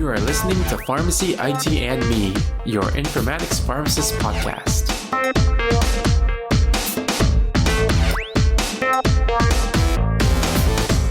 You are listening to Pharmacy, IT, and Me, your informatics pharmacist podcast.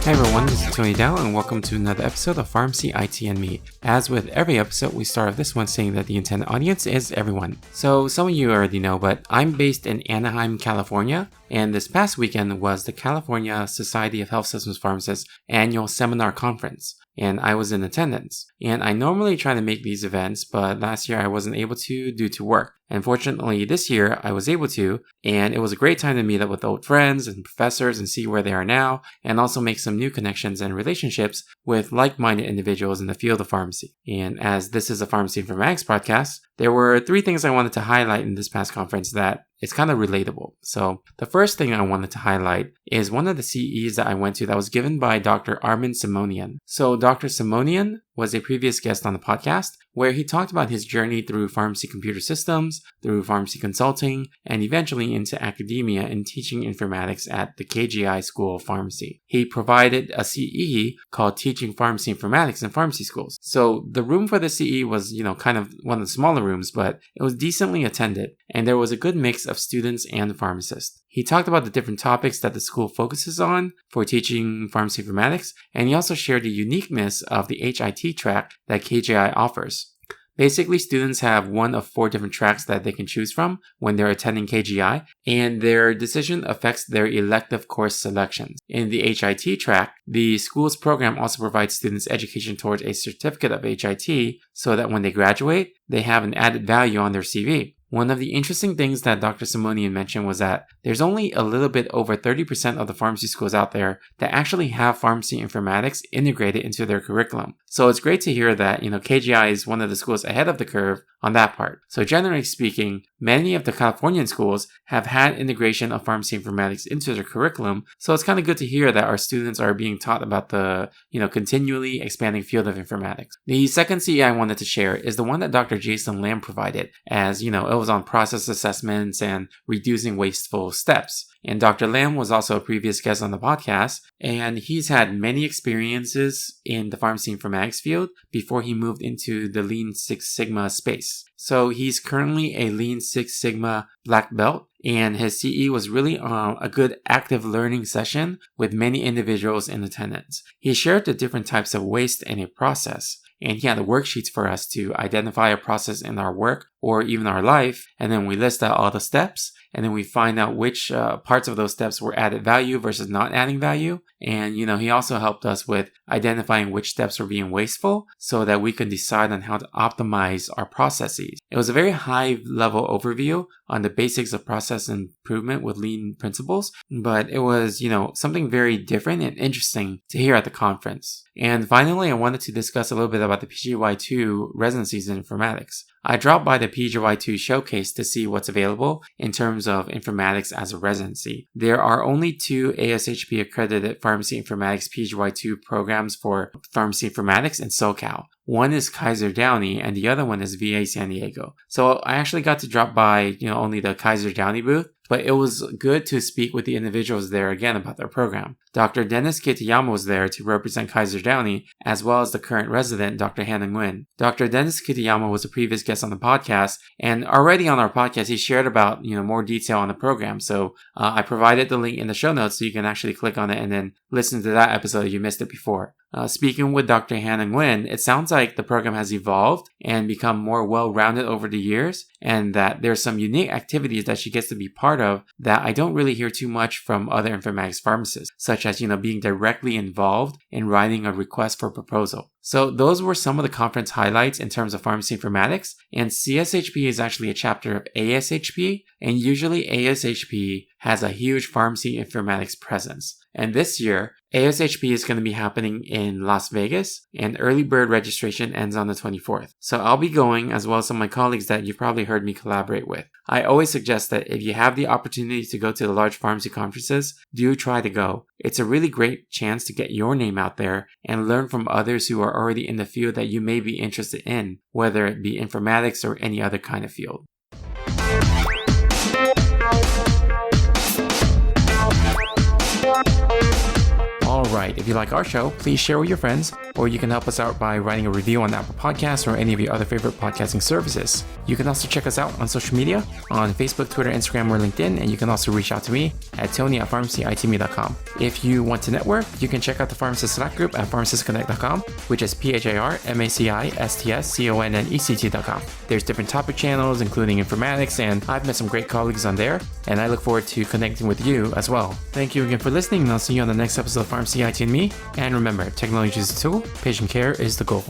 Hey everyone, this is Tony Dow, and welcome to another episode of Pharmacy, IT, and Me. As with every episode, we start with this one saying that the intended audience is everyone. So some of you already know, but I'm based in Anaheim, California, and this past weekend was the California Society of Health Systems Pharmacists annual seminar conference, and I was in attendance. And I normally try to make these events, but last year I wasn't able to due to work. And fortunately, this year I was able to, and it was a great time to meet up with old friends and professors and see where they are now, and also make some new connections and relationships with like-minded individuals in the field of pharmacy. And as this is a Pharmacy Informatics podcast, there were 3 things I wanted to highlight in this past conference that it's kind of relatable. So the first thing I wanted to highlight is one of the CEs that I went to that was given by Dr. Armin Simonian. So Dr. Simonian was a previous guest on the podcast where he talked about his journey through pharmacy computer systems, through pharmacy consulting, and eventually into academia and teaching informatics at the KGI School of Pharmacy. He provided a CE called Teaching Pharmacy Informatics in Pharmacy Schools. So the room for the CE was, kind of one of the smaller rooms, but it was decently attended, and there was a good mix of students and pharmacists. He talked about the different topics that the school focuses on for teaching pharmacy informatics, and he also shared the uniqueness of the HIT track that KGI offers. Basically, students have one of 4 different tracks that they can choose from when they're attending KGI, and their decision affects their elective course selections. In the HIT track, the school's program also provides students education towards a certificate of HIT so that when they graduate, they have an added value on their CV. One of the interesting things that Dr. Simonian mentioned was that there's only a little bit over 30% of the pharmacy schools out there that actually have pharmacy informatics integrated into their curriculum. So it's great to hear that, KGI is one of the schools ahead of the curve on that part. So generally speaking, many of the Californian schools have had integration of pharmacy informatics into their curriculum. So it's kind of good to hear that our students are being taught about the, continually expanding field of informatics. The second CE I wanted to share is the one that Dr. Jason Lamb provided, as, it was on process assessments and reducing wasteful steps. And Dr. Lamb was also a previous guest on the podcast, and he's had many experiences in the pharmacy informatics field before he moved into the Lean Six Sigma space. So he's currently a Lean Six Sigma black belt, and his CE was really a good active learning session with many individuals in attendance. He shared the different types of waste in a process, and he had the worksheets for us to identify a process in our work or even our life, and then we list out all the steps, and then we find out which parts of those steps were added value versus not adding value. And, he also helped us with identifying which steps were being wasteful so that we could decide on how to optimize our processes. It was a very high level overview on the basics of process improvement with lean principles, but it was, something very different and interesting to hear at the conference. And finally, I wanted to discuss a little bit about the PGY2 residencies in informatics. I dropped by the PGY2 showcase to see what's available in terms of informatics as a residency. There are only 2 ASHP accredited pharmacy informatics PGY2 programs for pharmacy informatics in SoCal. One is Kaiser Downey and the other one is VA San Diego. So I actually got to drop by, only the Kaiser Downey booth, but it was good to speak with the individuals there again about their program. Dr. Dennis Kitayama was there to represent Kaiser Downey, as well as the current resident, Dr. Hannah Nguyen. Dr. Dennis Kitayama was a previous guest on the podcast, and already on our podcast, he shared about, more detail on the program. So I provided the link in the show notes so you can actually click on it and then listen to that episode if you missed it before. Speaking with Dr. Hannah Nguyen, it sounds like the program has evolved and become more well-rounded over the years, and that there's some unique activities that she gets to be part of that I don't really hear too much from other informatics pharmacists, such as, being directly involved in writing a request for proposal. So those were some of the conference highlights in terms of pharmacy informatics, and CSHP is actually a chapter of ASHP, and usually ASHP has a huge pharmacy informatics presence. And this year, ASHP is going to be happening in Las Vegas, and early bird registration ends on the 24th. So I'll be going, as well as some of my colleagues that you've probably heard me collaborate with. I always suggest that if you have the opportunity to go to the large pharmacy conferences, do try to go. It's a really great chance to get your name out there and learn from others who are already in the field that you may be interested in, whether it be informatics or any other kind of field. Alright, if you like our show, please share with your friends, or you can help us out by writing a review on Apple Podcasts or any of your other favorite podcasting services. You can also check us out on social media, on Facebook, Twitter, Instagram, or LinkedIn, and you can also reach out to me at tony@pharmacyitme.com. If you want to network, you can check out the Pharmacist Slack group at pharmacistconnect.com, which is PHARMACISTSCONNECT.com. There's different topic channels, including informatics, and I've met some great colleagues on there, and I look forward to connecting with you as well. Thank you again for listening, and I'll see you on the next episode of Pharmacy IT and Me. And remember, technology is a tool, patient care is the goal.